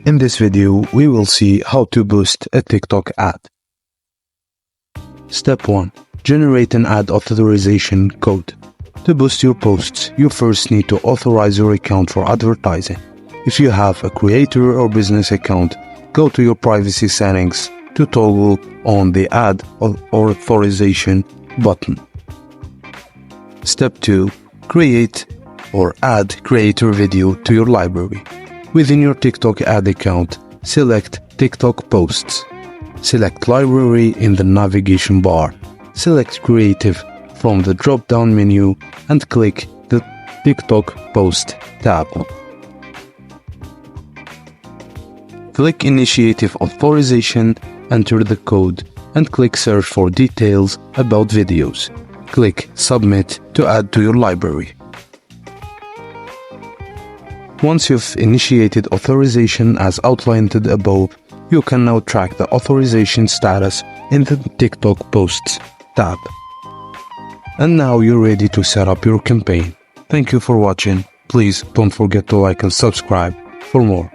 In this video, we will see how to boost a TikTok ad. Step 1. Generate an ad authorization code. To boost your posts, you first need to authorize your account for advertising. If you have a creator or business account, go to your privacy settings to toggle on the ad authorization button. Step 2. Create or add creator video to your library. Within your TikTok ad account, select TikTok Posts. Select Library in the navigation bar. Select Creative from the drop-down menu and click the TikTok Post tab. Click Initiative Authorization, enter the code, and click Search for details about videos. Click Submit to add to your library. Once you've initiated authorization as outlined above, you can now track the authorization status in the TikTok Posts tab. And now you're ready to set up your campaign. Thank you for watching. Please don't forget to like and subscribe for more.